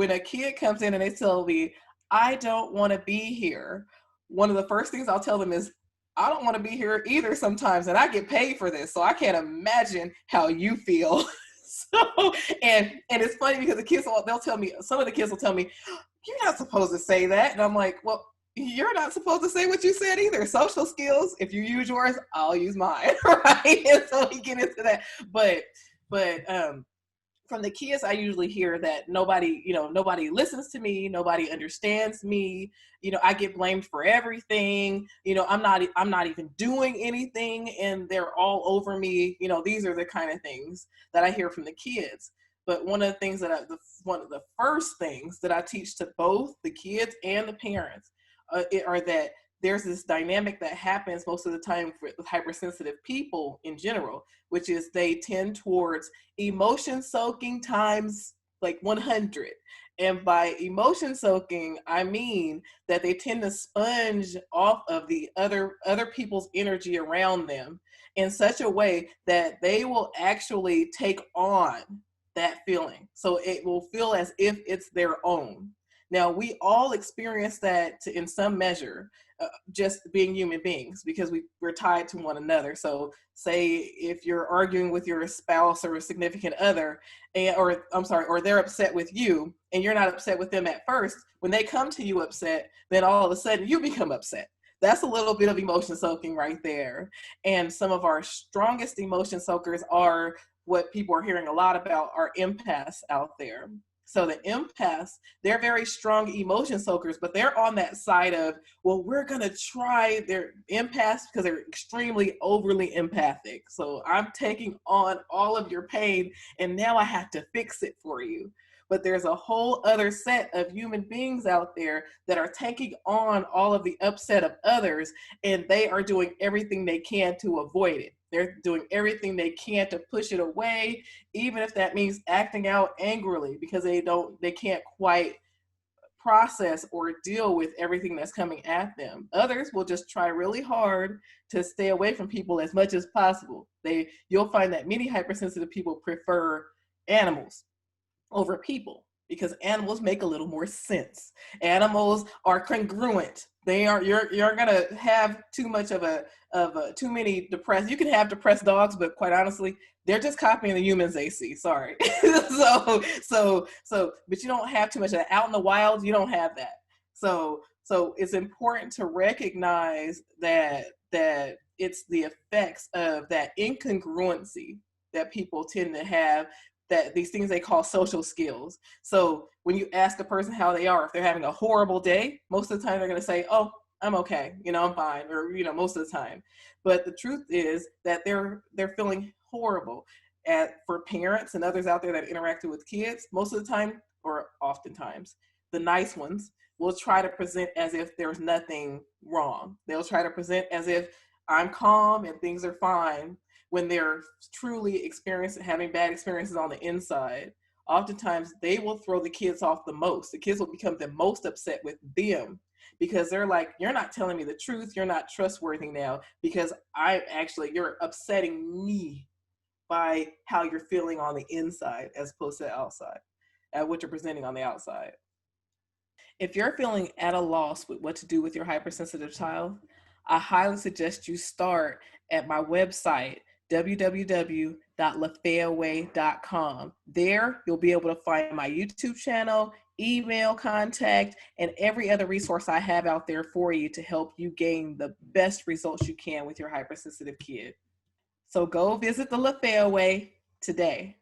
when a kid comes in and they tell me, I don't want to be here, one of the first things I'll tell them is, I don't want to be here either sometimes, and I get paid for this, so I can't imagine how you feel. So, and it's funny because the kids, they'll tell me, some of the kids will tell me, you're not supposed to say that. And I'm like, well, you're not supposed to say what you said either. Social skills, if you use yours, I'll use mine, right? And so we get into that. But from the kids, I usually hear that nobody listens to me, nobody understands me. I get blamed for everything. I'm not even doing anything, and they're all over me. These are the kind of things that I hear from the kids. But one of the things one of the first things that I teach to both the kids and the parents are that there's this dynamic that happens most of the time with hypersensitive people in general, which is they tend towards emotion soaking times like 100. And by emotion soaking, I mean that they tend to sponge off of the other people's energy around them in such a way that they will actually take on that feeling. So it will feel as if it's their own. Now, we all experience that in some measure, just being human beings, because we're tied to one another. So say if you're arguing with your spouse or a significant other, or they're upset with you and you're not upset with them at first, when they come to you upset, then all of a sudden you become upset. That's a little bit of emotion soaking right there. And some of our strongest emotion soakers are what people are hearing a lot about, are empaths out there. So the empaths, they're very strong emotion soakers, but they're on that side of, well, we're going to try. Their empaths because they're extremely overly empathic. So I'm taking on all of your pain, and now I have to fix it for you. But there's a whole other set of human beings out there that are taking on all of the upset of others, and they are doing everything they can to avoid it. They're doing everything they can to push it away, even if that means acting out angrily because they can't quite process or deal with everything that's coming at them. Others will just try really hard to stay away from people as much as possible. You'll find that many hypersensitive people prefer animals over people because animals make a little more sense. Animals are congruent. You're gonna have too many depressed. You can have depressed dogs, but quite honestly, they're just copying the humans they see. Sorry. so but you don't have too much of that. Out in the wild, you don't have that. So it's important to recognize that it's the effects of that incongruency that people tend to have, that these things they call social skills. So when you ask a person how they are, if they're having a horrible day, most of the time they're going to say, oh, I'm okay, I'm fine, or most of the time. But the truth is that they're feeling horrible. For parents and others out there that interacted with kids, most of the time, or oftentimes, the nice ones will try to present as if there's nothing wrong. They'll try to present as if I'm calm and things are fine, when they're truly having bad experiences on the inside. Oftentimes they will throw the kids off the most. The kids will become the most upset with them because they're like, you're not telling me the truth. You're not trustworthy now because you're upsetting me by how you're feeling on the inside as opposed to the outside, at what you're presenting on the outside. If you're feeling at a loss with what to do with your hypersensitive child, I highly suggest you start at my website, www.lafayaway.com. There, you'll be able to find my YouTube channel, email contact, and every other resource I have out there for you to help you gain the best results you can with your hypersensitive kid. So go visit the Lafaya Way today.